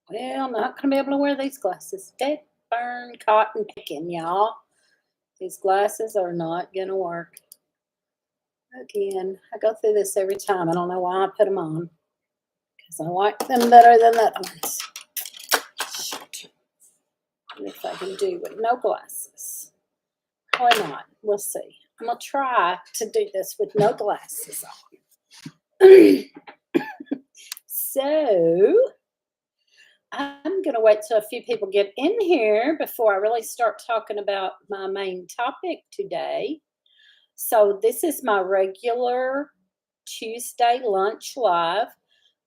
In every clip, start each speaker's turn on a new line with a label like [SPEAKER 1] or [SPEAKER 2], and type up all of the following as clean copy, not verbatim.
[SPEAKER 1] Well, not gonna be able to wear these glasses. Dead burn cotton picking, y'all. These glasses are not gonna work. Again, I go through this every time. I don't know why I put them on. Because I like them better than the other ones. Shoot. And if I can do with no glasses. Probably not. We'll see. I'm gonna try to do this with no glasses on. So I'm going to wait till a few people get in here before I really start talking about my main topic today. So, this is my regular Tuesday lunch live.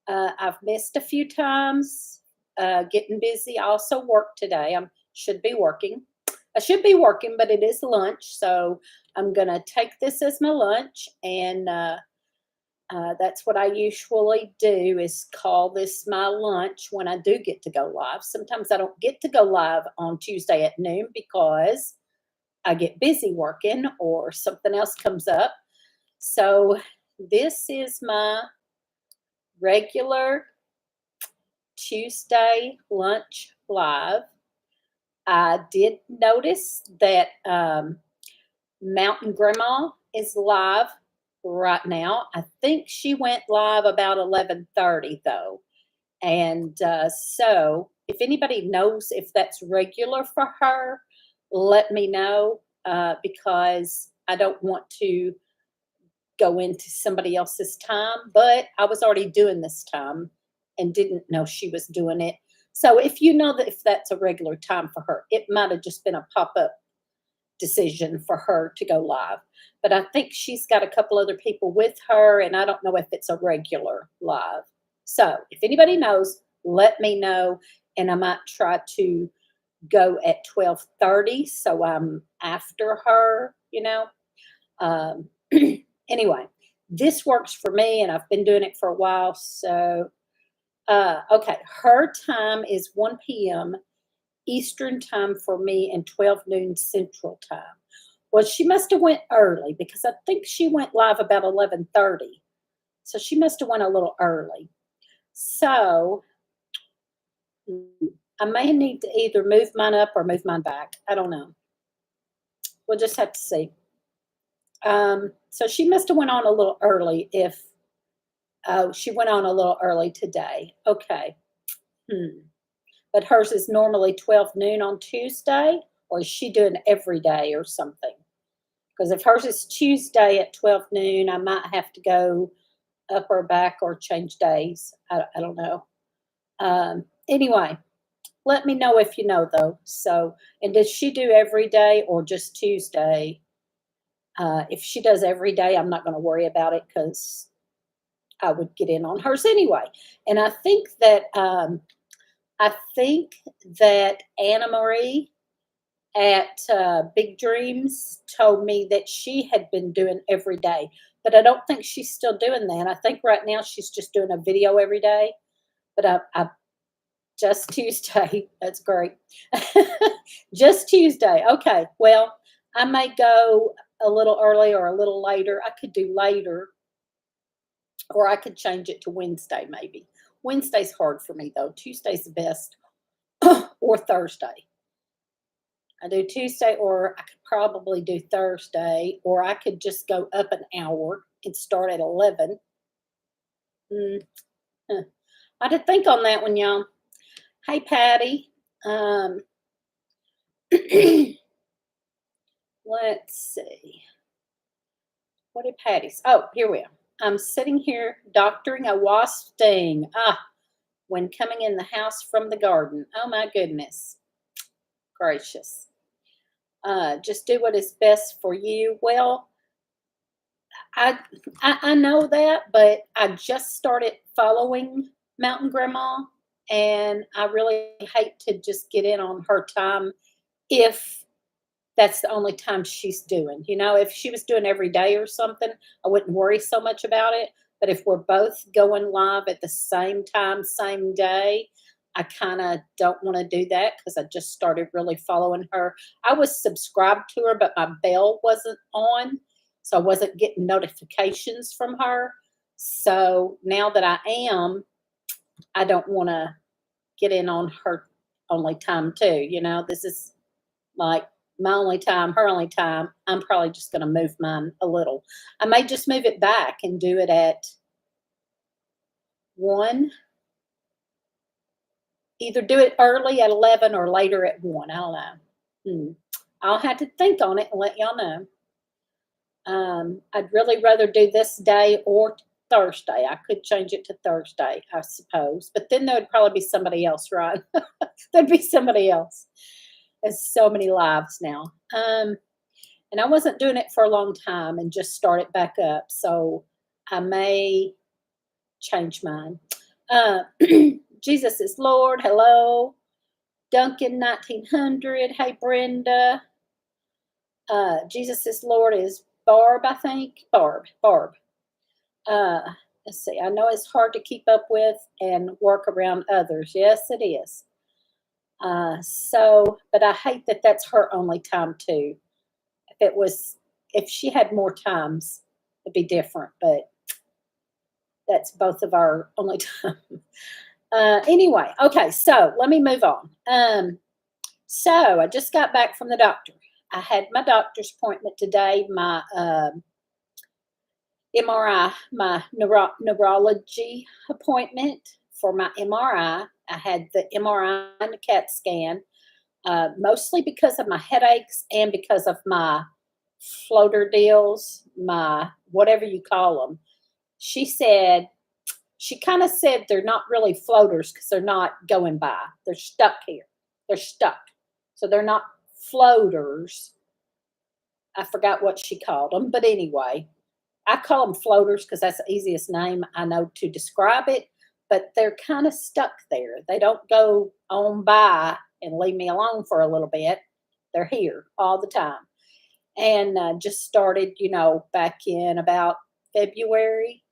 [SPEAKER 1] I've missed a few times, getting busy. I also work today. I should be working. I should be working, but it is lunch. So, I'm going to take this as my lunch and that's what I usually do is call this my lunch when I do get to go live. Sometimes I don't get to go live on Tuesday at noon because I get busy working or something else comes up. So this is my regular Tuesday lunch live. I did notice that Mountain Grandma is live right now. I think she went live about 11:30 though. And so if anybody knows if that's regular for her, let me know because I don't want to go into somebody else's time. But I was already doing this time and didn't know she was doing it. So if you know that if that's a regular time for her, it might have just been a pop up decision for her to go live. But I think she's got a couple other people with her, and I don't know if it's a regular live. So if anybody knows, let me know, and I might try to go at 12:30, so I'm after her. Um, anyway, this works for me, and I've been doing it for a while. So okay, her time is 1 p.m. Eastern time for me and 12 noon Central time. Well, she must have went early because I think she went live about 11:30. So she must have went a little early. So I may need to either move mine up or move mine back. I don't know. We'll just have to see. So she must have went on a little early if she went on a little early today. Okay. But hers is normally 12 noon on Tuesday, or is she doing every day or something? Because if hers is Tuesday at 12 noon, I might have to go up or back or change days. I don't know. Anyway, let me know if you know though. So, and does she do every day or just Tuesday? If she does every day, I'm not going to worry about it because I would get in on hers anyway. And I think that Anna Marie at Big Dreams told me that she had been doing every day, but I don't think she's still doing that. I think right now she's just doing a video every day. But I just Tuesday. That's great. Just Tuesday. Okay. Well, I may go a little early or a little later. I could do later, or I could change it to Wednesday maybe. Wednesday's hard for me though. Tuesday's the best, or Thursday. I do Tuesday, or I could probably do Thursday, or I could just go up an hour and start at 11. Mm, huh. I had to think on that one, y'all. Hey, Patty. Um, let's see. What did Patty's? Oh, here we are. I'm sitting here doctoring a wasp sting. When coming in the house from the garden. Oh, my goodness. Gracious. Just do what is best for you. Well, I, I know that, but I just started following Mountain Grandma, and I really hate to just get in on her time if that's the only time she's doing. If she was doing every day or something, I wouldn't worry so much about it. But if we're both going live at the same time, same day, I kind of don't want to do that because I just started really following her. I was subscribed to her, but my bell wasn't on. So I wasn't getting notifications from her. So now that I am, I don't want to get in on her only time too. This is like my only time, her only time. I'm probably just going to move mine a little. I may just move it back and do it at 1. Either do it early at 11 or later at 1. I don't know. I'll have to think on it and let y'all know. I'd really rather do this day or Thursday. I could change it to Thursday, I suppose. But then there would probably be somebody else, right? There'd be somebody else. There's so many lives now. And I wasn't doing it for a long time and just started back up. So I may change mine. Jesus is Lord. Hello. Duncan 1900. Hey, Brenda. Jesus is Lord is Barb, I think. Barb. Let's see. I know it's hard to keep up with and work around others. Yes, it is. But I hate that that's her only time too. If she had more times, it'd be different, but that's both of our only time. Anyway, okay, so let me move on. So I just got back from the doctor. I had my doctor's appointment today, my MRI, my neurology appointment for my MRI. I had the MRI and the CAT scan, mostly because of my headaches and because of my floater deals, my whatever you call them. She kind of said they're not really floaters because they're not going by. They're stuck here. They're stuck. So they're not floaters. I forgot what she called them. But anyway, I call them floaters because that's the easiest name I know to describe it. But they're kind of stuck there. They don't go on by and leave me alone for a little bit. They're here all the time. And just started, back in about February.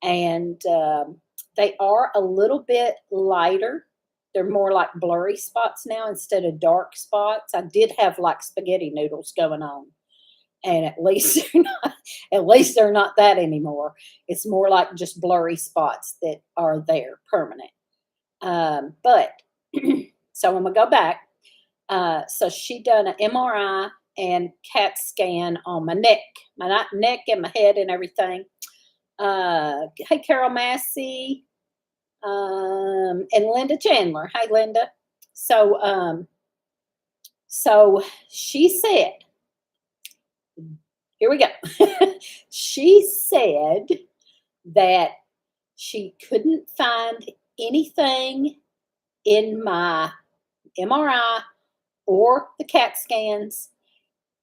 [SPEAKER 1] And they are a little bit lighter. They're more like blurry spots now instead of dark spots. I did have like spaghetti noodles going on, and at least they're not that anymore. It's more like just blurry spots that are there permanent. But so I'm gonna go back. So she done an MRI and CAT scan on my neck and my head and everything. Hey, Carol Massey, and Linda Chandler. Hi, Linda. So she said, here we go. She said that she couldn't find anything in my MRI or the CAT scans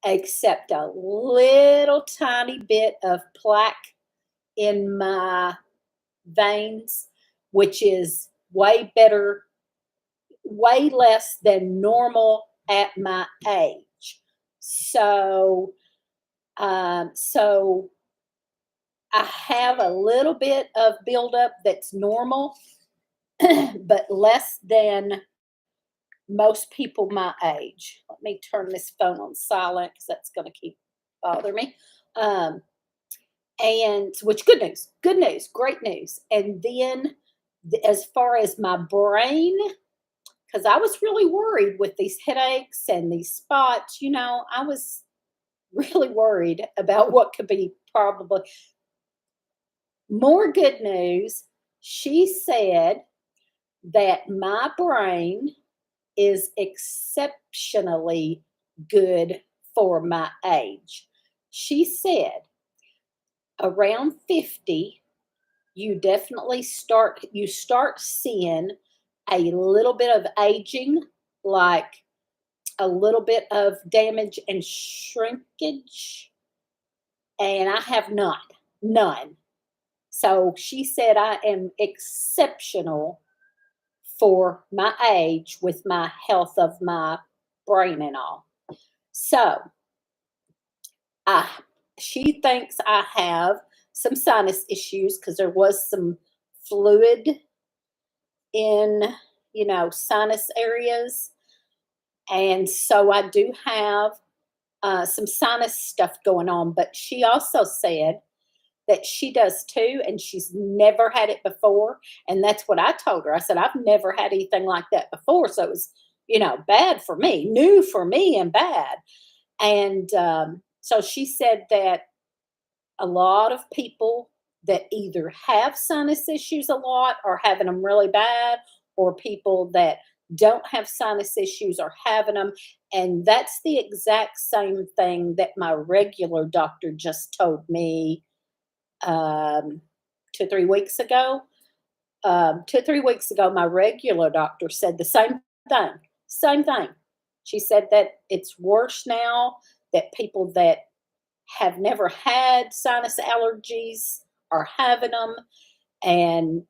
[SPEAKER 1] except a little tiny bit of plaque in my veins, which is way less than normal at my age. So I have a little bit of buildup that's normal, but less than most people my age. Let me turn this phone on silent because that's going to keep bothering me. And which good news, great news. And then as far as my brain, because I was really worried with these headaches and these spots, I was really worried about what could be probably more good news. She said that my brain is exceptionally good for my age. She said around 50, you definitely start seeing a little bit of aging, like a little bit of damage and shrinkage. And I have none. So she said I am exceptional for my age with my health of my brain and all. So she thinks I have some sinus issues because there was some fluid in, sinus areas. And so I do have some sinus stuff going on. But she also said that she does too, and she's never had it before. And that's what I told her. I said, I've never had anything like that before. So it was, bad for me, new for me and bad. And so she said that a lot of people that either have sinus issues a lot are having them really bad, or people that don't have sinus issues are having them. And that's the exact same thing that my regular doctor just told me 2 or 3 weeks ago. 2 or 3 weeks ago, my regular doctor said the same thing. Same thing. She said that it's worse now, that people that have never had sinus allergies are having them. And,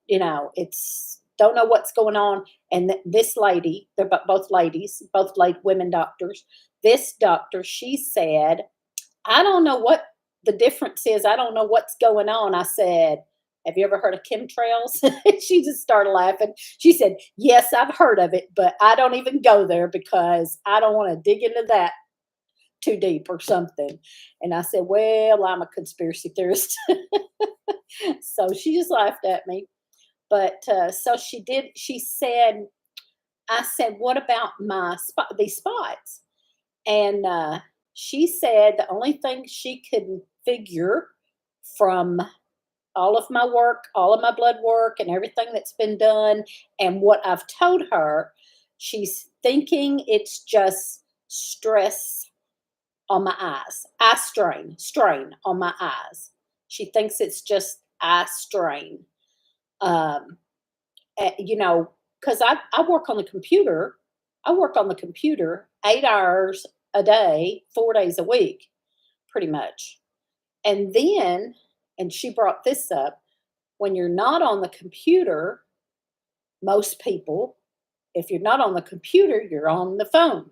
[SPEAKER 1] it's don't know what's going on. And this lady, they're both ladies, both women doctors. This doctor, she said, I don't know what the difference is. I don't know what's going on. I said, have you ever heard of chemtrails? She just started laughing. She said, yes, I've heard of it, but I don't even go there because I don't want to dig into that too deep or something. And I said, well, I'm a conspiracy theorist. So she just laughed at me. But so she said, I said, what about these spots? And she said the only thing she could figure from all of my work, all of my blood work, and everything that's been done, and what I've told her, she's thinking it's just stress on my eyes, eye strain on my eyes. She thinks it's just eye strain. Um, because I work on the computer. I work on the computer 8 hours a day, 4 days a week, pretty much. And then, and she brought this up, when you're not on the computer, most people, if you're not on the computer, you're on the phone,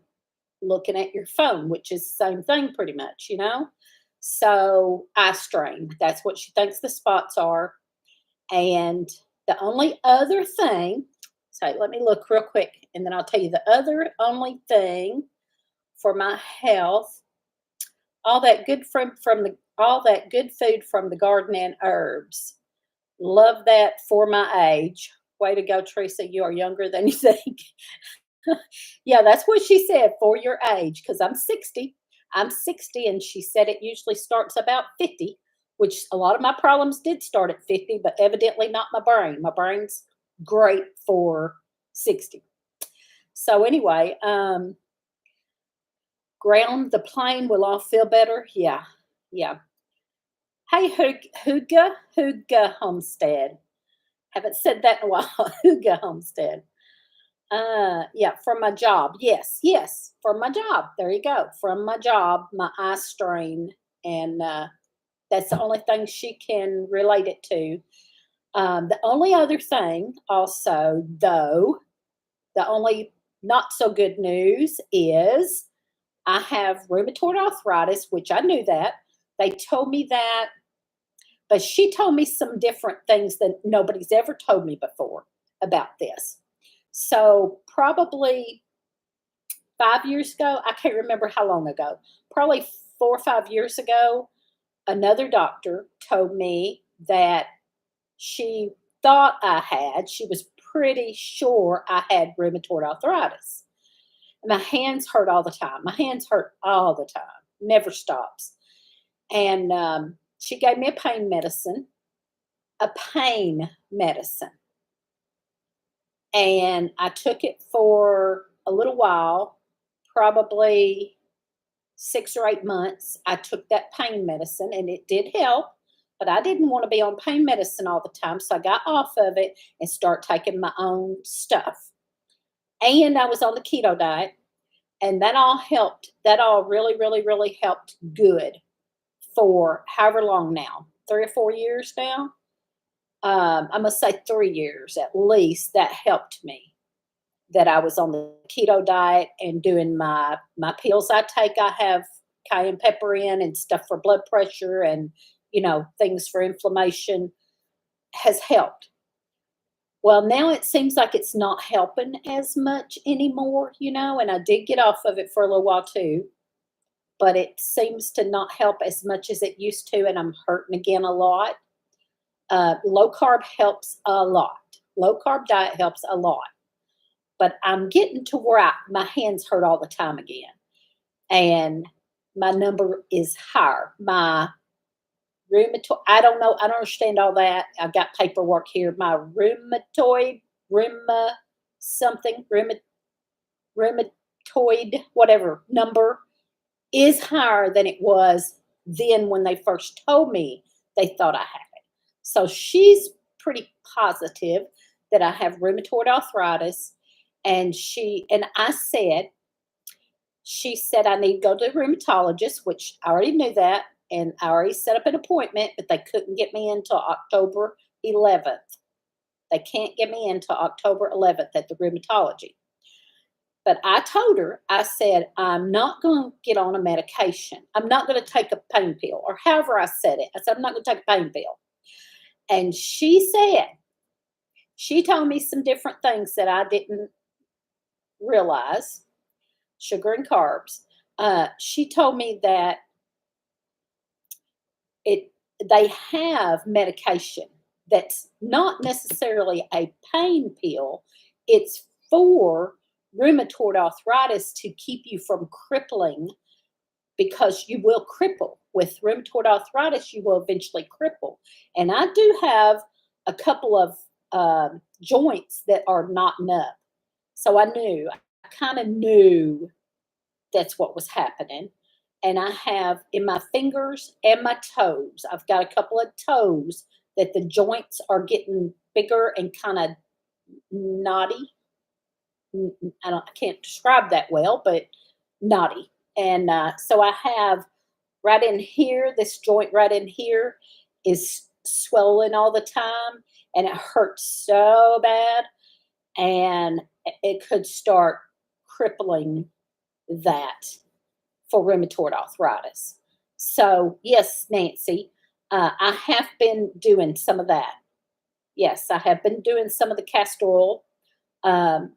[SPEAKER 1] looking at your phone, which is the same thing pretty much, So eye strain, that's what she thinks the spots are. And the only other thing, so let me look real quick, and then I'll tell you the only thing for my health, all that good all that good food from the garden and herbs. Love that for my age. Way to go, Teresa. You are younger than you think. Yeah, that's what she said, for your age, because I'm 60. I'm 60, and she said it usually starts about 50, which a lot of my problems did start at 50, but evidently not my brain. My brain's great for 60. So anyway, ground the plane will all feel better. Yeah, yeah. Hey, Huga Homestead. Haven't said that in a while. Huga Homestead. Yeah, from my job. Yes, from my job. There you go. From my job, my eye strain, and that's the only thing she can relate it to. The only other thing, also, though, the only not so good news is I have rheumatoid arthritis, which I knew that. They told me that, but she told me some different things that nobody's ever told me before about this. So probably 5 years ago, I can't remember how long ago, probably 4 or 5 years ago, another doctor told me that she thought she was pretty sure I had rheumatoid arthritis. My hands hurt all the time. My hands hurt all the time, never stops. And she gave me a pain medicine. And I took it for a little while, probably 6 or 8 months. I took that pain medicine and it did help, but I didn't want to be on pain medicine all the time. So I got off of it and started taking my own stuff. And I was on the keto diet, and that all helped. That all really, really, really helped good for however long now, 3 or 4 years now. I must say 3 years at least, that helped me, that I was on the keto diet and doing my pills I take. I have cayenne pepper in and stuff for blood pressure and, things for inflammation, has helped. Well, now it seems like it's not helping as much anymore, and I did get off of it for a little while too. but it seems to not help as much as it used to, and I'm hurting again a lot. Low carb helps a lot. Low carb diet helps a lot. But I'm getting to where my hands hurt all the time again. And my number is higher. My rheumatoid, I don't know, I don't understand all that. I've got paperwork here. My rheumatoid, whatever number is higher than it was then when they first told me they thought I had it. So she's pretty positive that I have rheumatoid arthritis. And she said I need to go to the rheumatologist, which I already knew that. And I already set up an appointment, but they couldn't get me until October 11th. They can't get me until October 11th at the rheumatology. But I told her, I said, I'm not going to get on a medication. I'm not going to take a pain pill, or however I said it. I said, I'm not going to take a pain pill. And she told me some different things that I didn't realize, sugar and carbs. She told me that they have medication that's not necessarily a pain pill. It's for rheumatoid arthritis to keep you from crippling, because you will cripple. With rheumatoid arthritis, you will eventually cripple. And I do have a couple of joints that are knotting up. So I kind of knew that's what was happening. And I have in my fingers and my toes, I've got a couple of toes that the joints are getting bigger and kind of knotty. I can't describe that well, but knotty. And so I have right in here, this joint right in here is swollen all the time, and it hurts so bad, and it could start crippling that for rheumatoid arthritis. So yes, Nancy, I have been doing some of that. Yes, I have been doing some of the castor oil, and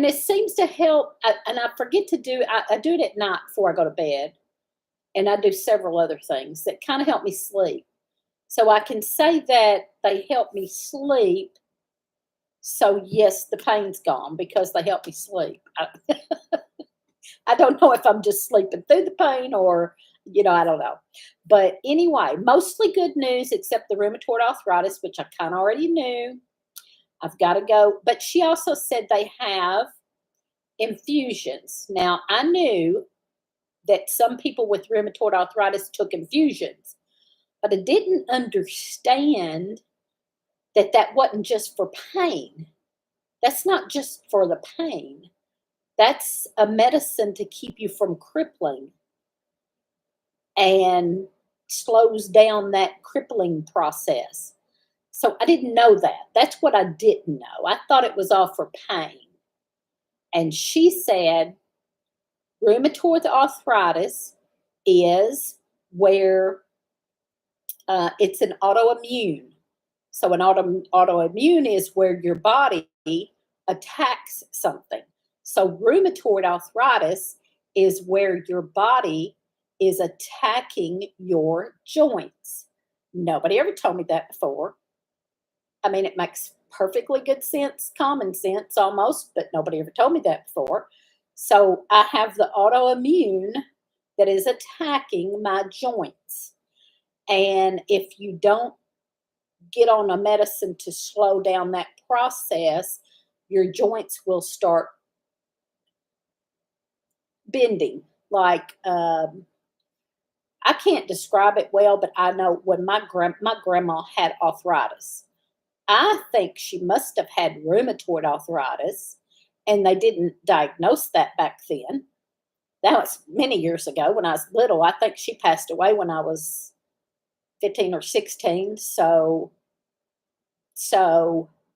[SPEAKER 1] it seems to help. And I forget to do. I do it at night before I go to bed, and I do several other things that kind of help me sleep. So I can say that they help me sleep. So yes, the pain's gone because they help me sleep. I don't know if I'm just sleeping through the pain or, I don't know. But anyway, mostly good news except the rheumatoid arthritis, which I kind of already knew. I've got to go. But she also said they have infusions. Now, I knew that some people with rheumatoid arthritis took infusions, but I didn't understand that that wasn't just for pain. That's not just for the pain. That's a medicine to keep you from crippling and slows down that crippling process. So I didn't know that. That's what I didn't know. I thought it was all for pain. And she said rheumatoid arthritis is where it's an autoimmune. So an autoimmune is where your body attacks something. So rheumatoid arthritis is where your body is attacking your joints. Nobody ever told me that before. I mean, it makes perfectly good sense, common sense almost, but nobody ever told me that before. So I have the autoimmune that is attacking my joints. And if you don't get on a medicine to slow down that process, your joints will start bending. Like, I can't describe it well, but I know when my grandma had arthritis, I think she must have had rheumatoid arthritis, and they didn't diagnose that back then. That was many years ago when I was little. I think she passed away when I was 15 or 16. So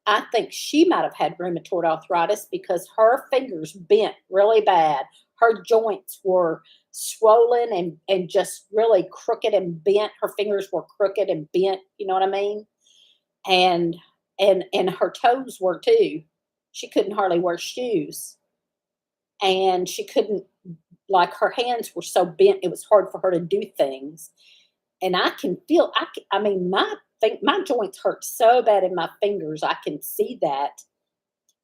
[SPEAKER 1] I think she might have had rheumatoid arthritis because her fingers bent really bad. Her joints were swollen and just really crooked and bent. Her fingers were crooked and bent. You know what I mean? And her toes were too. She couldn't hardly wear shoes. and she couldn't, like, her hands were so bent, it was hard for her to do things. And I can feel, I mean, my joints hurt so bad in my fingers. I can see that.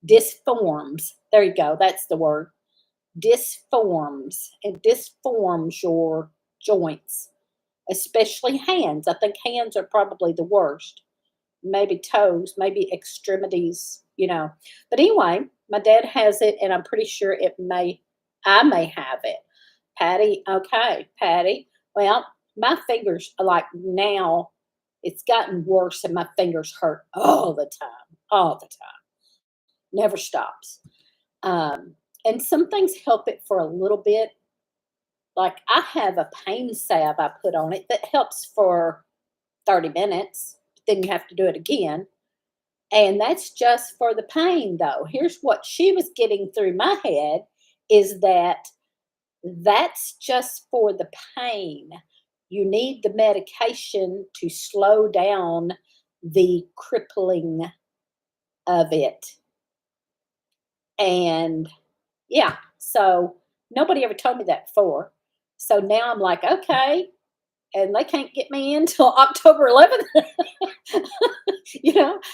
[SPEAKER 1] Disforms. There you go. That's the word. Disforms. It disforms your joints, especially hands. I think hands are probably the worst. Maybe toes, maybe extremities, you know. But anyway, my dad has it, and I'm pretty sure I may have it. Patty, okay, Patty. Well, my fingers are like now, it's gotten worse, and my fingers hurt all the time, never stops. And some things help it for a little bit. Like I have a pain salve I put on it that helps for 30 minutes. Then you have to do it again. And that's just for the pain, though. Here's what she was getting through my head is that that's just for the pain. You need the medication to slow down the crippling of it. And yeah, so nobody ever told me that before. So now I'm like, okay, and they can't get me in till October 11th.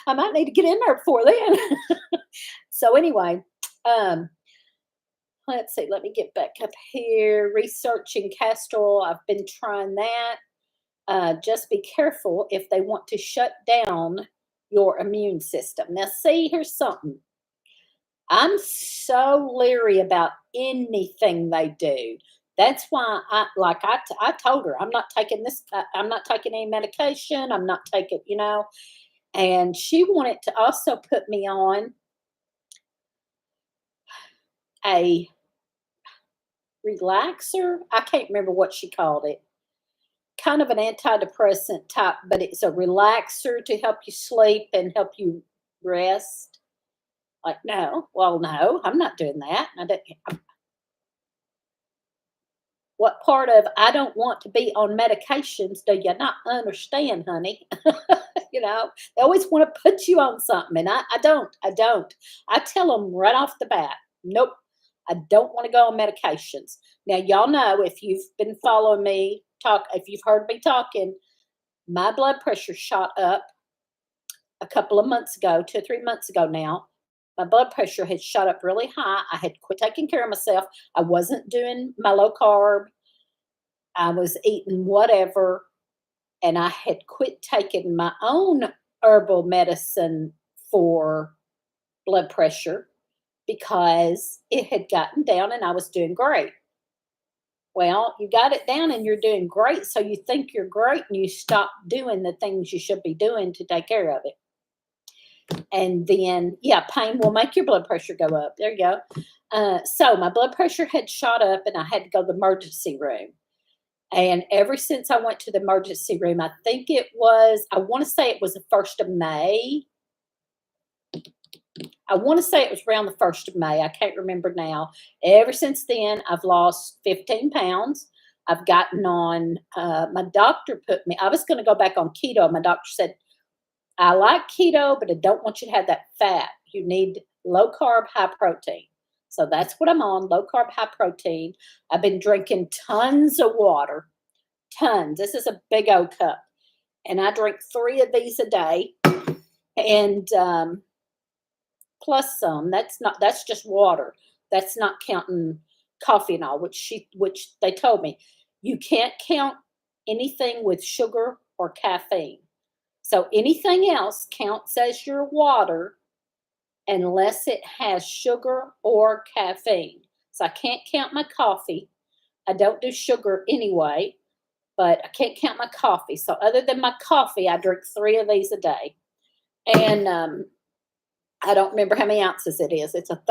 [SPEAKER 1] I might need to get in there before then. So anyway, um, let's see. Let me get back up here. Researching castor oil. I've been trying that. Just be careful if they want to shut down your immune system. Now, see, here's something. I'm so leery about anything they do. That's why I told her I'm not taking this. I'm not taking any medication. I'm not taking, and she wanted to also put me on a relaxer. I can't remember what she called it. Kind of an antidepressant type, but it's a relaxer to help you sleep and help you rest. Like, no, well, no, I'm not doing that. What part of I don't want to be on medications do you not understand, honey? They always want to put you on something, and I don't. I don't. I tell them right off the bat, nope, I don't want to go on medications. Now, y'all know if you've been following me, if you've heard me talking, my blood pressure shot up a couple of months ago, 2 or 3 months ago now. My blood pressure had shot up really high. I had quit taking care of myself. I wasn't doing my low carb. I was eating whatever, and I had quit taking my own herbal medicine for blood pressure because it had gotten down and I was doing great. Well, you got it down and you're doing great, so you think you're great and you stop doing the things you should be doing to take care of it. And then, yeah, pain will make your blood pressure go up. There you go. So my blood pressure had shot up and I had to go to the emergency room. And ever since I went to the emergency room, I want to say it was the 1st of May. I want to say it was around the 1st of May. I can't remember now. Ever since then, I've lost 15 pounds. I've gotten on, my doctor I was going to go back on keto. My doctor said, I like keto, but I don't want you to have that fat. You need low carb, high protein. So that's what I'm on, low carb, high protein. I've been drinking tons of water, tons. This is a big old cup. And I drink 3 of these a day. And plus some. That's just water. That's not counting coffee and all, which they told me. You can't count anything with sugar or caffeine. So anything else counts as your water unless it has sugar or caffeine. So I can't count my coffee. I don't do sugar anyway, but I can't count my coffee. So other than my coffee, I drink 3 of these a day. And I don't remember how many ounces it is. It's a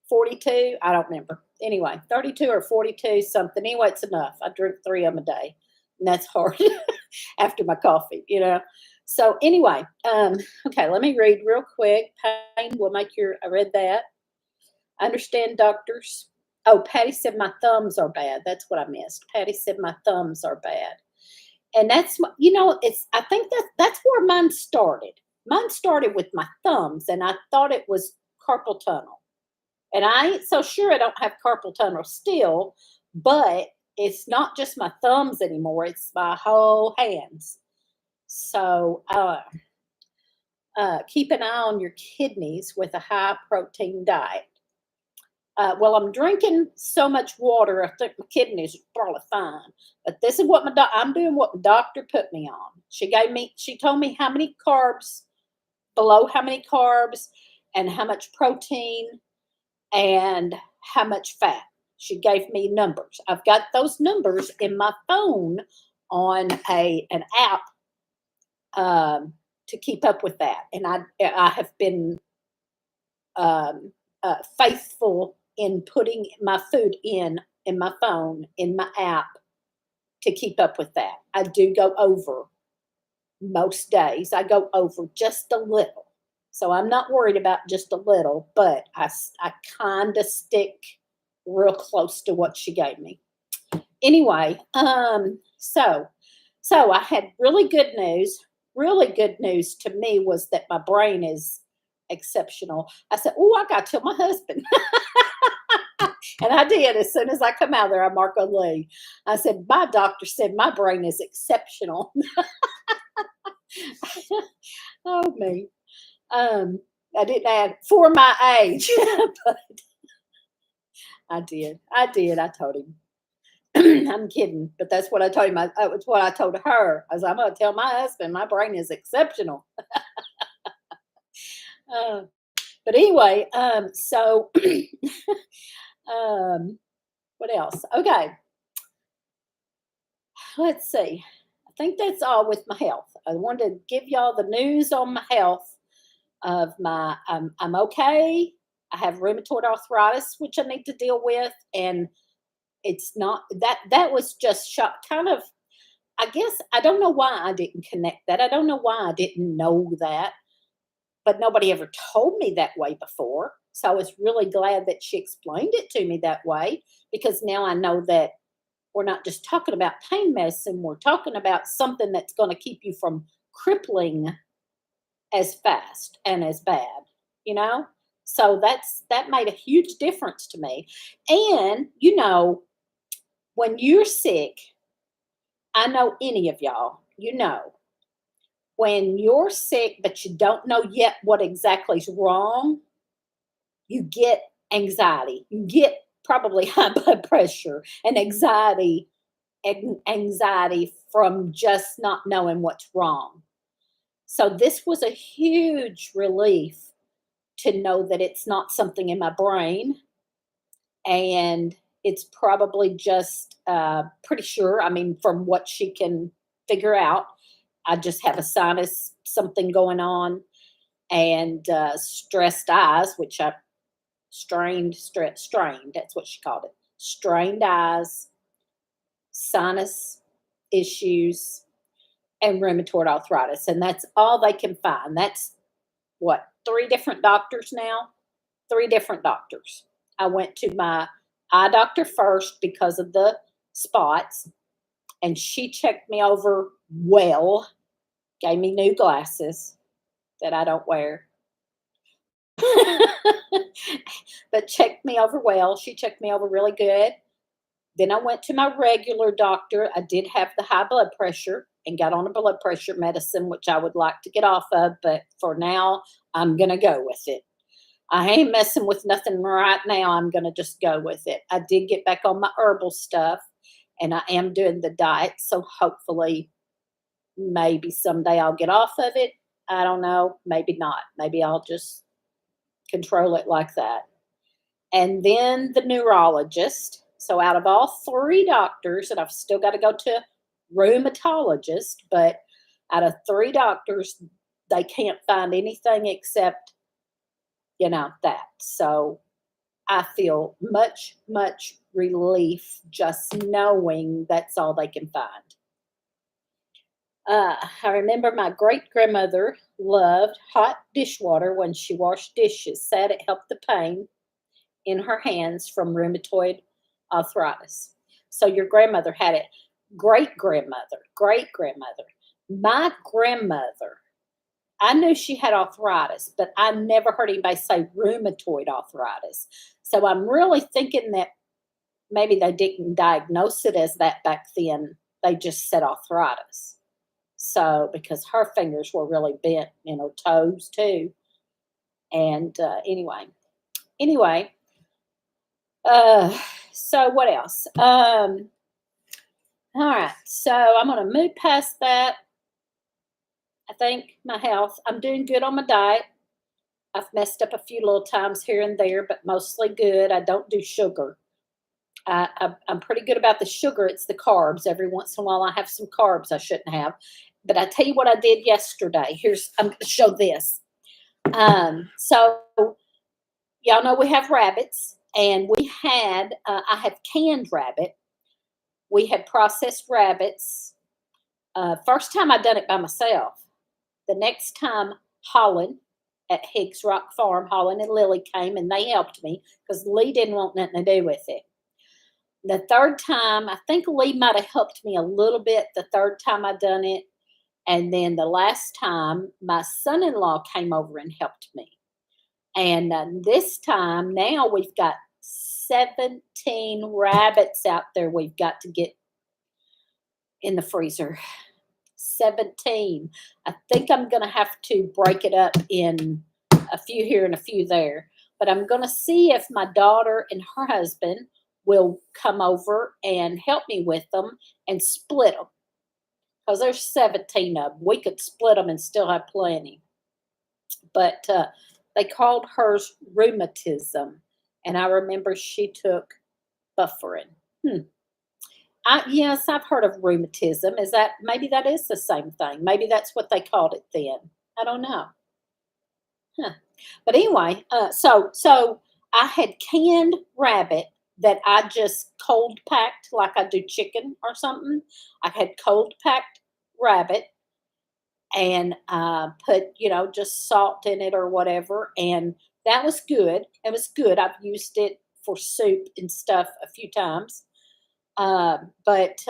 [SPEAKER 1] 42. I don't remember. Anyway, 32 or 42 something. Anyway, it's enough. I drink 3 of them a day. And that's hard after my coffee, So anyway, okay, let me read real quick. Pain will make I read that. I understand doctors. Oh, Patty said my thumbs are bad. That's what I missed. Patty said my thumbs are bad. And that's, I think that's where mine started. Mine started with my thumbs, and I thought it was carpal tunnel. And I ain't so sure I don't have carpal tunnel still, but it's not just my thumbs anymore, it's my whole hands. So keep an eye on your kidneys with a high protein diet. Well, I'm drinking so much water, I think my kidneys are probably fine. But this is what I'm doing what the doctor put me on. She told me how many carbs, below how many carbs, and how much protein, and how much fat. She gave me numbers. I've got those numbers in my phone on an app to keep up with that. And I have been faithful in putting my food in my phone, in my app, to keep up with that. I do go over most days. I go over just a little. So I'm not worried about just a little, but I kind of stick real close to what she gave me. Anyway, so I had really good news. Really good news to me was that my brain is exceptional. I said, "Oh, I got to tell my husband." And I did. As soon as I come out there, I mark on Lee. I said, "My doctor said my brain is exceptional." Oh, me. I didn't add for my age, but I did. I told him. I'm kidding, but that's what I told him. That was what I told her. I was, I'm going to tell my husband my brain is exceptional. uh, but anyway, so what else? Okay, let's see. I think that's all with my health. I wanted to give y'all the news on my health. Of my, I'm okay. I have rheumatoid arthritis, which I need to deal with, and it's not that was just kind of. I guess I don't know why I didn't connect that. I don't know why I didn't know that, but nobody ever told me that way before. So I was really glad that she explained it to me that way, because now I know that we're not just talking about pain medicine. We're talking about something that's going to keep you from crippling as fast and as bad, you know? So that made a huge difference to me. And, when you're sick, I know any of y'all, when you're sick, but you don't know yet what exactly is wrong, you get anxiety. You get probably high blood pressure and anxiety from just not knowing what's wrong. So this was a huge relief to know that it's not something in my brain, and it's probably just pretty sure. I mean, from what she can figure out, I just have a sinus something going on, and stressed eyes, which I strained. That's what she called it. Strained eyes, sinus issues, and rheumatoid arthritis, and that's all they can find. That's what, 3 different doctors now? 3 different doctors. I went to my eye doctor first because of the spots, and she checked me over well, gave me new glasses that I don't wear. But checked me over well. She checked me over really good. Then I went to my regular doctor. I did have the high blood pressure and got on a blood pressure medicine, which I would like to get off of, but for now, I'm going to go with it. I ain't messing with nothing right now. I'm going to just go with it. I did get back on my herbal stuff, and I am doing the diet, so hopefully maybe someday I'll get off of it. I don't know. Maybe not. Maybe I'll just control it like that. And then the neurologist. So out of all 3 doctors, and I've still got to go to rheumatologist, but out of 3 doctors, they can't find anything except, that. So I feel much, much relief just knowing that's all they can find. I remember my great-grandmother loved hot dishwater when she washed dishes, said it helped the pain in her hands from rheumatoid arthritis. So your grandmother had it. Great-grandmother. My grandmother, I knew she had arthritis, but I never heard anybody say rheumatoid arthritis. So I'm really thinking that maybe they didn't diagnose it as that back then. They just said arthritis. So because her fingers were really bent, toes too. And anyway, uh, so what else? All right, so I'm gonna move past that. I think my health. I'm doing good on my diet. I've messed up a few little times here and there, but mostly good. I don't do sugar. I'm pretty good about the sugar. It's the carbs. Every once in a while, I have some carbs I shouldn't have. But I tell you what I did yesterday. I'm going to show this. So y'all know we have rabbits, and I have canned rabbit. We had processed rabbits. First time I done it by myself. The next time, Holland at Higgs Rock Farm, Holland and Lily came and they helped me because Lee didn't want nothing to do with it. The third time, I think Lee might have helped me a little bit the third time I done it. And then the last time, my son-in-law came over and helped me. And this time, now we've got 17 rabbits out there we've got to get in the freezer. 17. I think I'm going to have to break it up in a few here and a few there. But I'm going to see if my daughter and her husband will come over and help me with them and split them. Because there's 17 of them. We could split them and still have plenty. But they called hers rheumatism. And I remember she took buffering. Yes, I've heard of rheumatism. Maybe that is the same thing. Maybe that's what they called it then. I don't know. But anyway, so I had canned rabbit that I just cold packed like I do chicken or something. I had cold packed rabbit and put, just salt in it or whatever. And that was good. It was good. I've used it for soup and stuff a few times. But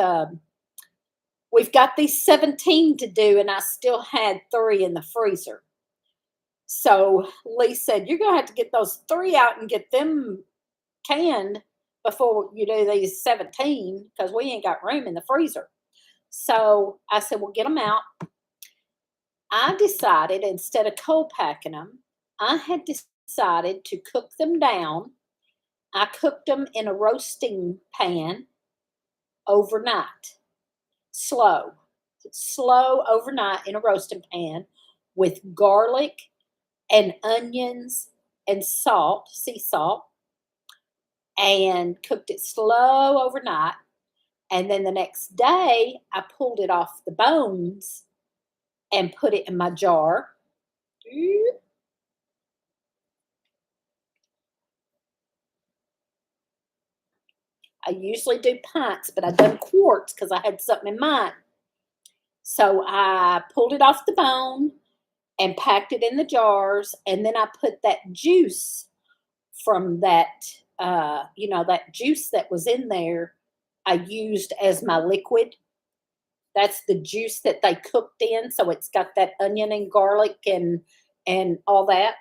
[SPEAKER 1] we've got these 17 to do, and I still had 3 in the freezer. So Lee said, you're going to have to get those 3 out and get them canned before you do these 17 because we ain't got room in the freezer. So I said, well, get them out. I decided instead of cold packing them, I had decided to cook them down. I cooked them in a roasting pan overnight, slow overnight in a roasting pan with garlic and onions and salt, sea salt, and cooked it slow overnight. And then the next day, I pulled it off the bones and put it in my jar. I usually do pints, but I done quarts because I had something in mind. So I pulled it off the bone and packed it in the jars, and then I put that juice from that, that juice that was in there, I used as my liquid. That's the juice that they cooked in, so it's got that onion and garlic and all that.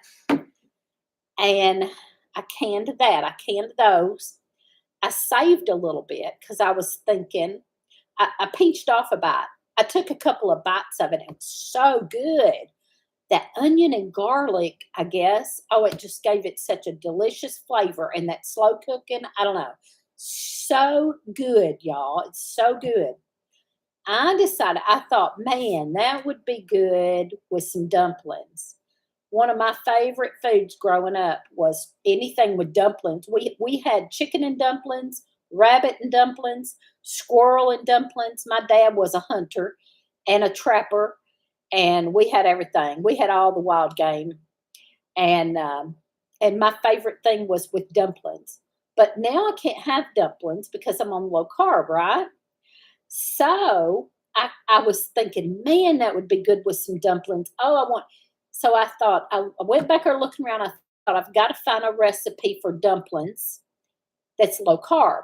[SPEAKER 1] And I canned that. I canned those. I saved a little bit because I was thinking, I pinched off a bite. I took a couple of bites of it. It was so good. That onion and garlic, I guess, it just gave it such a delicious flavor. And that slow cooking, I don't know. So good, y'all. It's so good. I thought, man, that would be good with some dumplings. One of my favorite foods growing up was anything with dumplings. We had chicken and dumplings, rabbit and dumplings, squirrel and dumplings. My dad was a hunter and a trapper, and we had everything. We had all the wild game, and my favorite thing was with dumplings. But now I can't have dumplings because I'm on low carb, right? So I was thinking, man, that would be good with some dumplings. So I thought, I went back there looking around. I thought, I've got to find a recipe for dumplings that's low carb.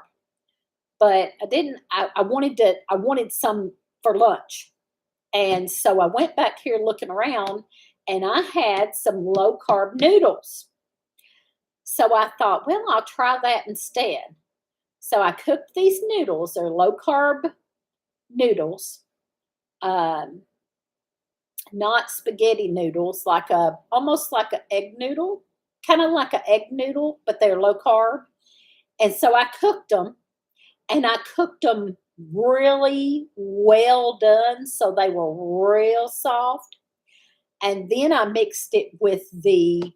[SPEAKER 1] But I didn't, I wanted some for lunch. And so I went back here looking around, and I had some low carb noodles. So I thought, well, I'll try that instead. So I cooked these noodles. They're low carb noodles, um, not spaghetti noodles, like a almost like an egg noodle, kind of like an egg noodle, but they're low carb. And so I cooked them, and I cooked them really well done, so they were real soft. And then I mixed it with the,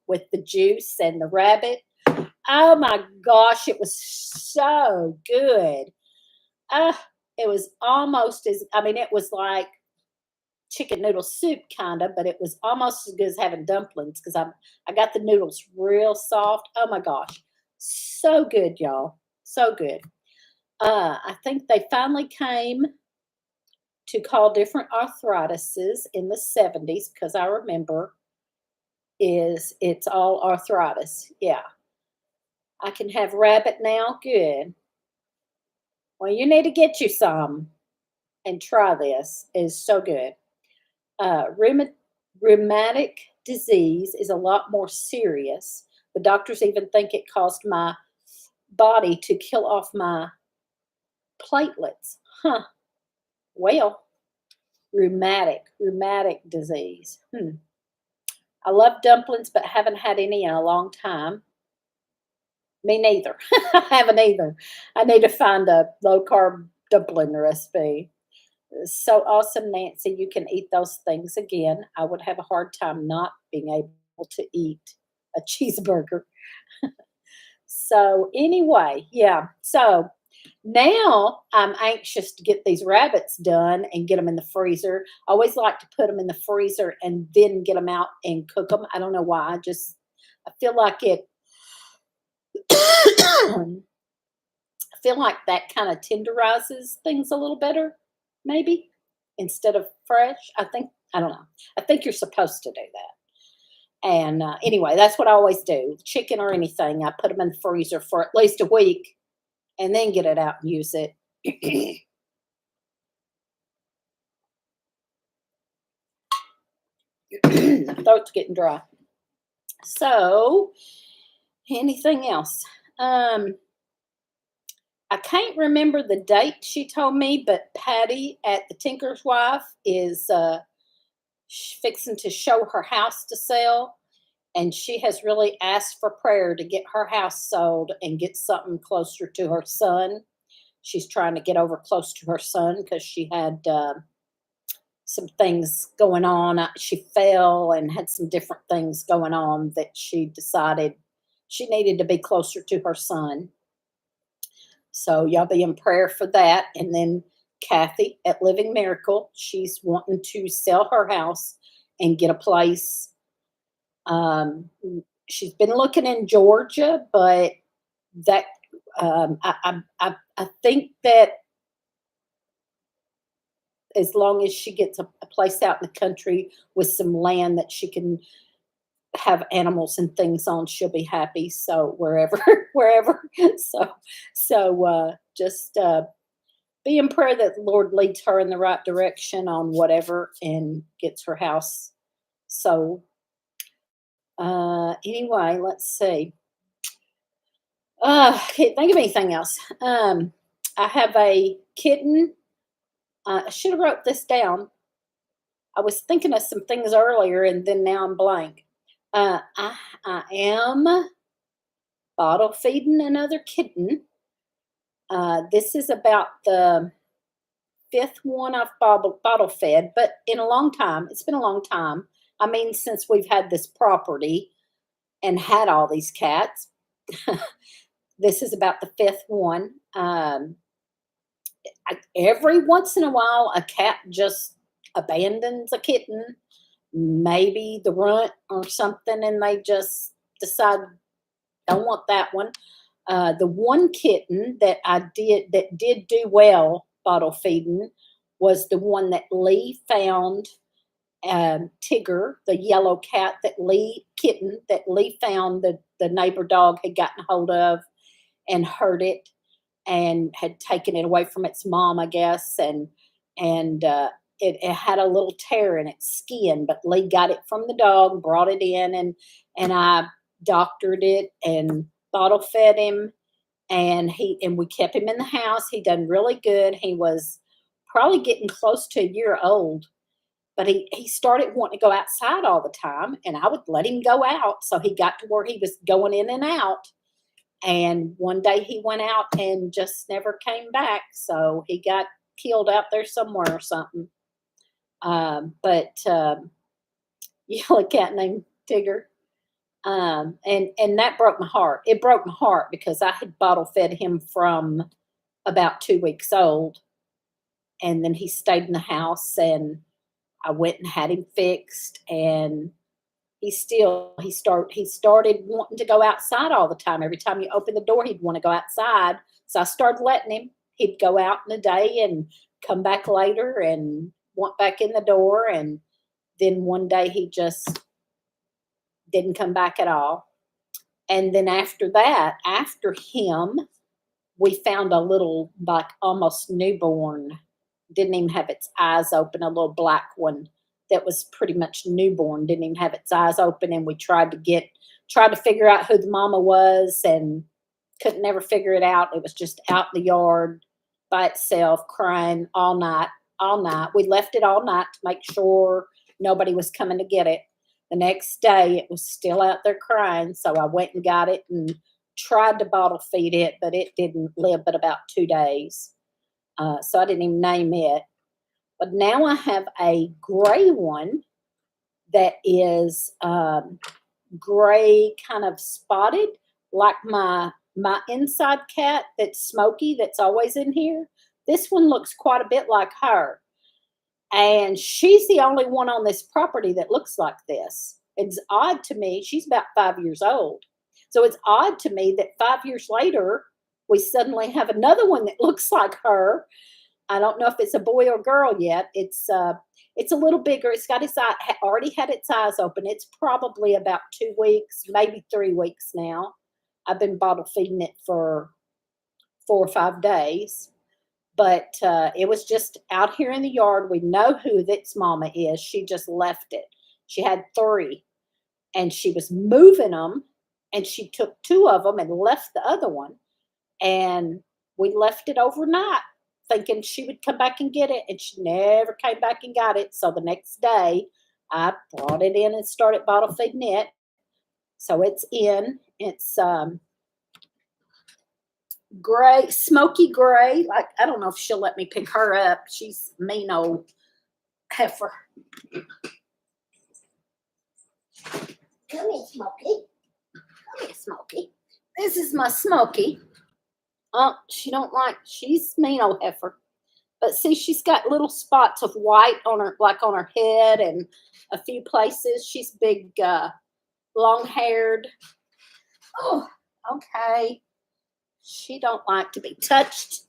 [SPEAKER 1] with the juice and the rabbit. Oh my gosh, it was so good. Uh, it was almost as, I mean, it was like chicken noodle soup kind of, but it was almost as good as having dumplings because I got the noodles real soft. Oh my gosh, so good, y'all, so good. I think they finally came to call different arthritises in the 70s because I remember is it's all arthritis. Yeah, I can have rabbit now. Good. Well, you need to get you some and try this. It's so good. Uh, rheuma- Rheumatic disease is a lot more serious. The doctors even think it caused my body to kill off my platelets. Huh. Well, rheumatic disease. I love dumplings, but haven't had any in a long time. Me neither. I haven't either. I need to find a low carb dumpling recipe. So awesome, Nancy. You can eat those things again. I would have a hard time not being able to eat a cheeseburger. So, anyway, yeah. So now I'm anxious to get these rabbits done and get them in the freezer. I always like to put them in the freezer and then get them out and cook them. I don't know why. I feel like it, I feel like that kind of tenderizes things a little better, maybe instead of fresh. I don't know. I think you're supposed to do that. And anyway, that's what I always do. Chicken or anything, I put them in the freezer for at least a week and then get it out and use it. My throat's getting dry. So, anything else? I can't remember the date she told me, but Patty at the Tinker's Wife is fixing to show her house to sell. And she has really asked for prayer to get her house sold and get something closer to her son. She's trying to get over close to her son because she had some things going on. She fell and had some different things going on that she decided she needed to be closer to her son. So y'all be in prayer for that. And then Kathy at Living Miracle, she's wanting to sell her house and get a place. She's been looking in Georgia, but that I think that as long as she gets a place out in the country with some land that she can have animals and things on, she'll be happy. So wherever, wherever. So just be in prayer that the Lord leads her in the right direction on whatever and gets her house sold. Anyway, let's see. Can't think of anything else. I have a kitten. I should have wrote this down. I was thinking of some things earlier, and then now I'm blank. I am bottle feeding another kitten. This is about the fifth one I've bottle fed, but in a long time. It's been a long time. I mean, since we've had this property and had all these cats. This is about the fifth one. Every once in a while, a cat just abandons a kitten, maybe the runt or something, and they just decide don't want that one. The one kitten that did do well bottle feeding was the one that Lee found. Tigger, the yellow kitten that Lee found, the neighbor dog had gotten hold of and hurt it and had taken it away from its mom, I guess, and it had a little tear in its skin, but Lee got it from the dog, brought it in, and I doctored it and bottle fed him, and we kept him in the house. He done really good. He was probably getting close to a year old, but he started wanting to go outside all the time, and I would let him go out. So he got to where he was going in and out. And one day he went out and just never came back. So he got killed out there somewhere or something. But yellow cat named Tigger. And that broke my heart. It broke my heart because I had bottle fed him from about 2 weeks old, and then he stayed in the house, and I went and had him fixed, and he started wanting to go outside all the time. Every time you open the door, he'd want to go outside. So I started letting him. He'd go out in the day and come back later and want back in the door, and then one day he just didn't come back at all. And then after that, after him, we found a little, like, almost newborn, didn't even have its eyes open, a little black one that was pretty much newborn, didn't even have its eyes open. And we tried to figure out who the mama was, and couldn't never figure it out. It was just out in the yard by itself, crying all night, all night. We left it all night to make sure nobody was coming to get it. The next day, it was still out there crying, so I went and got it and tried to bottle feed it, but it didn't live but about 2 days. So I didn't even name it. But now I have a gray one that is gray, kind of spotted, like my inside cat that's Smokey, that's always in here. This one looks quite a bit like her. And she's the only one on this property that looks like this. It's odd to me. She's about 5 years old. So it's odd to me that 5 years later, we suddenly have another one that looks like her. I don't know if it's a boy or girl yet. It's a little bigger. It's got its eye, already had its eyes open. It's probably about 2 weeks, maybe 3 weeks now. I've been bottle feeding it for 4 or 5 days. But it was just out here in the yard. We know who its mama is. She just left it. She had 3, and she was moving them, and she took 2 of them and left the other one. And we left it overnight, thinking she would come back and get it, and she never came back and got it. So the next day, I brought it in and started bottle feeding it. So it's in. It's gray, smoky gray. Like, I don't know if she'll let me pick her up. She's a mean old heifer. Come here, Smokey. Come here, Smokey. This is my Smokey. She's mean old heifer. But see, she's got little spots of white on her, like on her head and a few places. She's big, long-haired. Oh, okay. She don't like to be touched.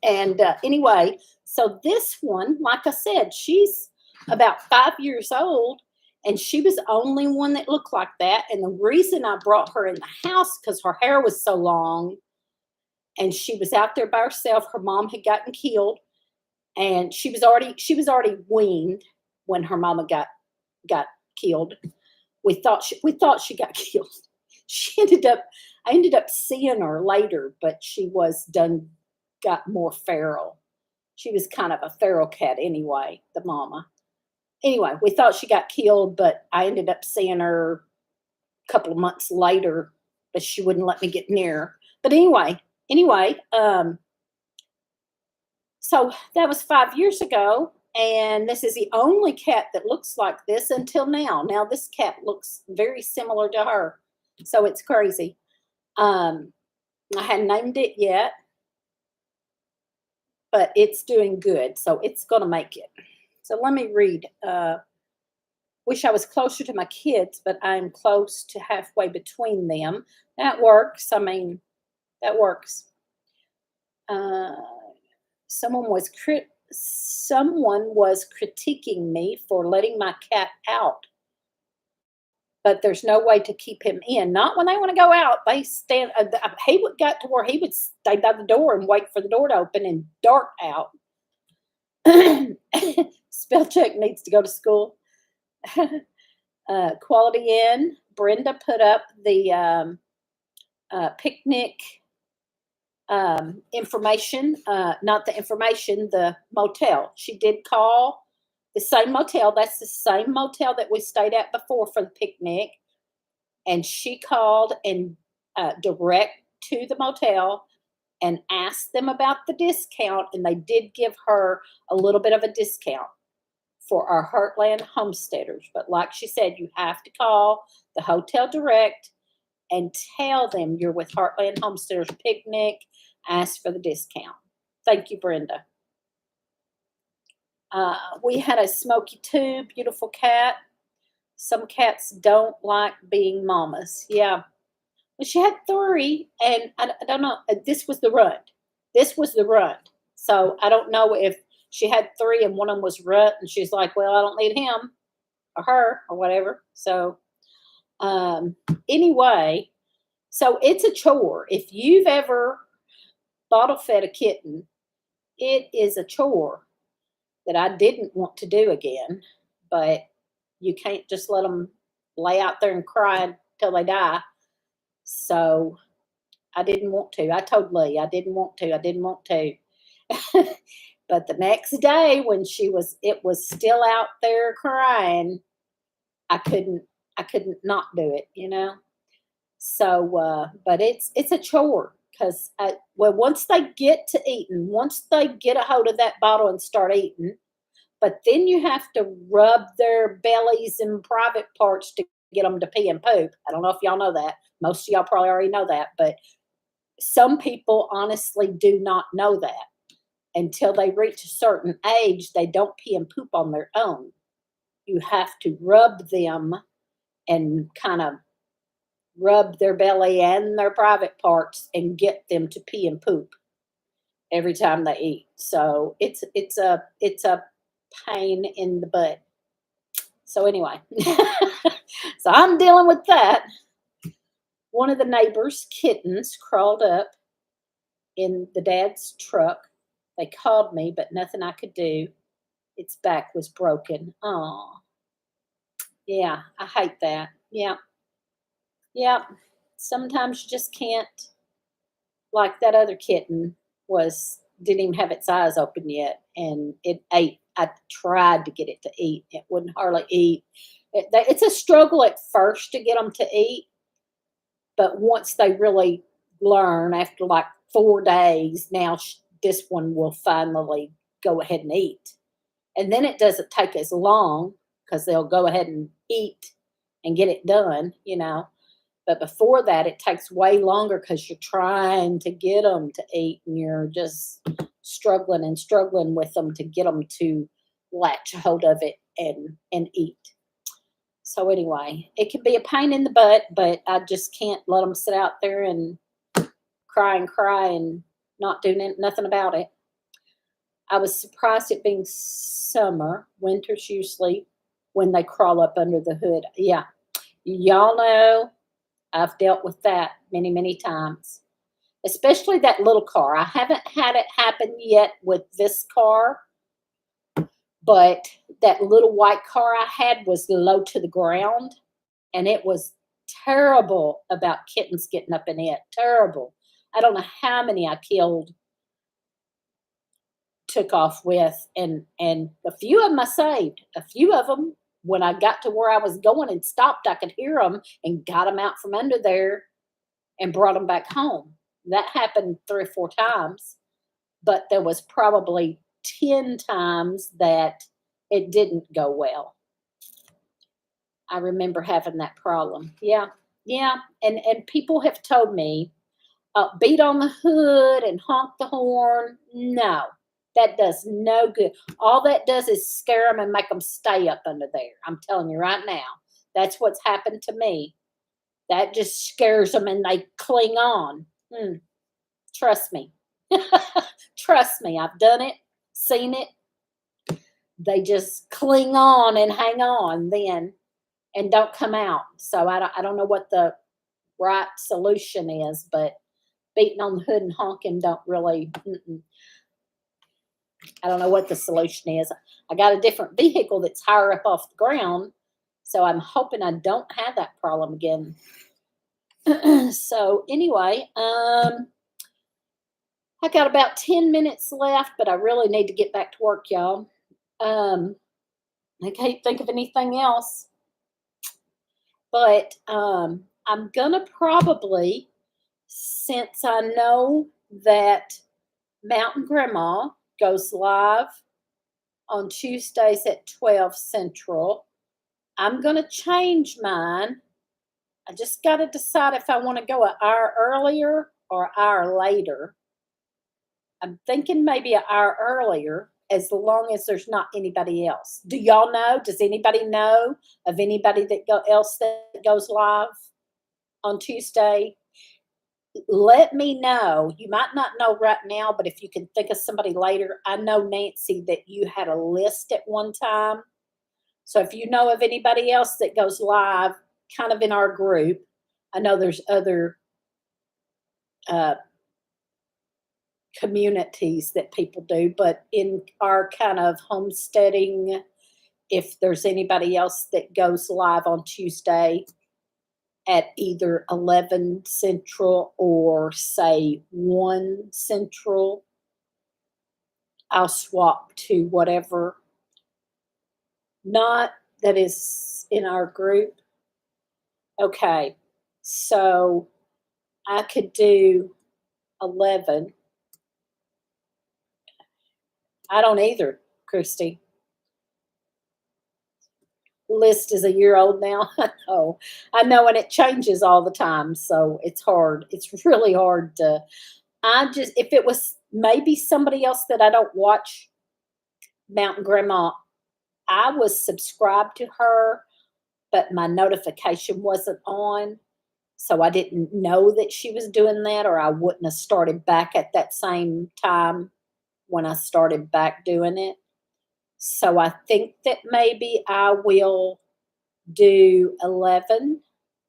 [SPEAKER 1] And anyway, so this one, like I said, she's about 5 years old, and she was the only one that looked like that. And the reason I brought her in the house, because her hair was so long, and she was out there by herself. Her mom had gotten killed, and she was already weaned when her mama got killed. We thought she got killed. I ended up seeing her later, but she got more feral. She was kind of a feral cat anyway, the mama. Anyway, we thought she got killed, but I ended up seeing her a couple of months later, but she wouldn't let me get near her. But anyway, so that was 5 years ago, and this is the only cat that looks like this until now. Now this cat looks very similar to her, so it's crazy. I hadn't named it yet, but it's doing good, so it's going to make it. So let me read. Wish I was closer to my kids, but I'm close to halfway between them. That works. I mean, that works. Someone was critiquing me for letting my cat out, but there's no way to keep him in. Not when they want to go out. They stand. He got to where he would stay by the door and wait for the door to open and dart out. Spell check needs to go to school. Quality Inn. Brenda put up the picnic information, not the information, the motel. She did call the same motel. That's the same motel that we stayed at before for the picnic. And she called and direct to the motel and asked them about the discount. And they did give her a little bit of a discount for our Heartland homesteaders. But like she said, you have to call the hotel direct and tell them you're with Heartland Homesteaders Picnic. Ask for the discount. Thank you, Brenda. We had a Smoky 2, beautiful cat. Some cats don't like being mamas. Yeah. Well, she had 3, and I don't know. This was the runt. This was the runt. So I don't know if she had 3 and one of them was runt, and she's like, well, I don't need him or her or whatever. So anyway, so it's a chore. If you've ever bottle fed a kitten, it is a chore that I didn't want to do again, but you can't just let them lay out there and cry until they die. So I didn't want to. I told Lee I didn't want to. I didn't want to. But the next day when it was still out there crying, I couldn't not do it, you know? So, but it's a chore because, well, once they get to eating, once they get a hold of that bottle and start eating, but then you have to rub their bellies and private parts to get them to pee and poop. I don't know if y'all know that. Most of y'all probably already know that, but some people honestly do not know that. Until they reach a certain age, they don't pee and poop on their own. You have to rub them and kind of rub their belly and their private parts and get them to pee and poop every time they eat. So it's a pain in the butt. So anyway, so I'm dealing with that. One of the neighbors' kittens crawled up in the dad's truck. They called me, but nothing I could do. Its back was broken. Oh, yeah, I hate that. Yeah. Yeah. Sometimes you just can't, like that other kitten didn't even have its eyes open yet, and it ate. I tried to get it to eat. It wouldn't hardly eat. It's a struggle at first to get them to eat, but once they really learn after like 4 days, now this one will finally go ahead and eat. And then it doesn't take as long because they'll go ahead and eat and get it done, you know. But before that, it takes way longer because you're trying to get them to eat and you're just struggling and struggling with them to get them to latch hold of it and eat. So anyway, it can be a pain in the butt, but I just can't let them sit out there and cry and not do nothing about it. I was surprised it being summer. Winter's usually when they crawl up under the hood. Yeah, y'all know I've dealt with that many, many times, especially that little car. I haven't had it happen yet with this car, but that little white car I had was low to the ground, and it was terrible about kittens getting up in it. Terrible. I don't know how many I took off with, and a few of them I saved. A few of them, when I got to where I was going and stopped, I could hear them and got them out from under there and brought them back home. That happened 3 or 4 times, but there was probably 10 times that it didn't go well. I remember having that problem. Yeah, and people have told me, beat on the hood and honk the horn. No, that does no good. All that does is scare them and make them stay up under there. I'm telling you right now, that's what's happened to me. That just scares them and they cling on. Trust me. Trust me. I've done it, seen it. They just cling on and hang on then and don't come out. So I don't know what the right solution is, but beating on the hood and honking don't really. I don't know what the solution is. I got a different vehicle that's higher up off the ground, so I'm hoping I don't have that problem again. So anyway, I got about 10 minutes left, but I really need to get back to work, y'all. I can't think of anything else. But I'm gonna probably, since I know that Mountain Grandma goes live on Tuesdays at 12 Central, I'm gonna change mine. I just got to decide if I want to go an hour earlier or an hour later. I'm thinking maybe an hour earlier, as long as there's not anybody else. Do y'all know? Does anybody know of anybody else that goes live on Tuesday? Let me know. You might not know right now, but if you can think of somebody later, I know, Nancy, that you had a list at one time. So if you know of anybody else that goes live, kind of in our group, I know there's other communities that people do, but in our kind of homesteading, if there's anybody else that goes live on Tuesday at either 11 Central or say 1 Central, I'll swap to whatever. Not that is in our group. Okay, so I could do 11. I don't either, Christy. List is a year old now. I know, and it changes all the time, so it's hard. It's really hard to. If it was maybe somebody else that I don't watch, Mountain Grandma, I was subscribed to her, but my notification wasn't on, so I didn't know that she was doing that, or I wouldn't have started back at that same time when I started back doing it. So I think that maybe I will do 11,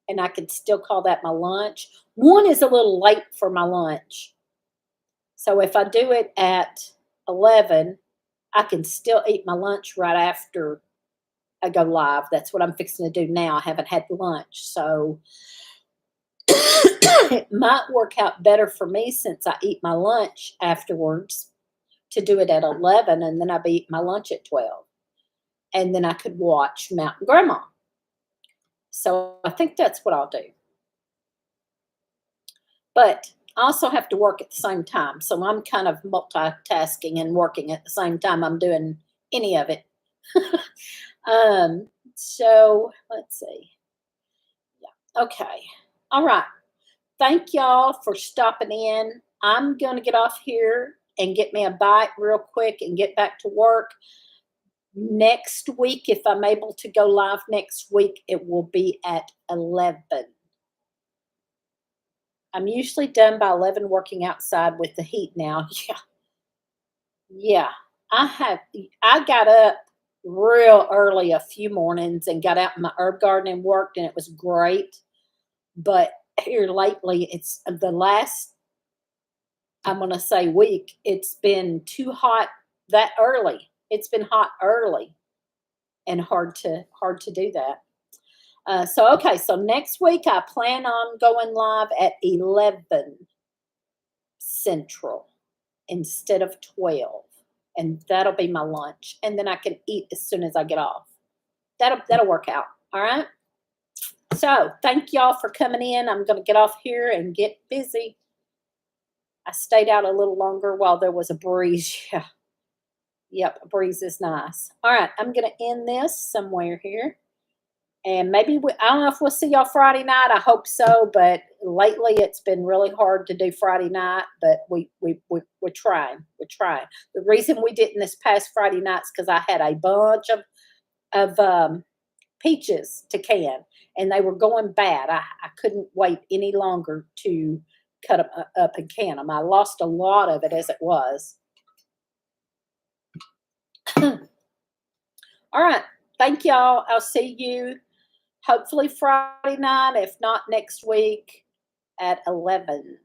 [SPEAKER 1] and I could still call that my lunch. 1 is a little late for my lunch. So if I do it at 11, I can still eat my lunch right after I go live. That's what I'm fixing to do now. I haven't had lunch. So it might work out better for me, since I eat my lunch afterwards, to do it at 11, and then I'll be eating my lunch at 12. And then I could watch Mountain Grandma. So I think that's what I'll do. But I also have to work at the same time. So I'm kind of multitasking and working at the same time I'm doing any of it. So let's see. Yeah. Okay. All right. Thank y'all for stopping in. I'm going to get off here and get me a bite real quick and get back to work. Next week, if I'm able to go live next week, it will be at 11. I'm usually done by 11 working outside with the heat now. Yeah. I got up real early a few mornings and got out in my herb garden and worked, and it was great. But here lately, it's the last, I'm going to say, week, it's been too hot that early. It's been hot early and hard to do that. So next week I plan on going live at 11 Central instead of 12, and that'll be my lunch, and then I can eat as soon as I get off. That'll work out. All right. So thank y'all for coming in. I'm going to get off here and get busy. I stayed out a little longer while there was a breeze. Yeah. Yep, a breeze is nice. All right, I'm going to end this somewhere here. And maybe, I don't know if we'll see y'all Friday night. I hope so, but lately it's been really hard to do Friday night, but we're trying. We're trying. The reason we didn't this past Friday night is because I had a bunch of peaches to can, and they were going bad. I couldn't wait any longer to cut them up and can them. I lost a lot of it as it was. All right. Thank y'all. I'll see you hopefully Friday night, if not next week at 11.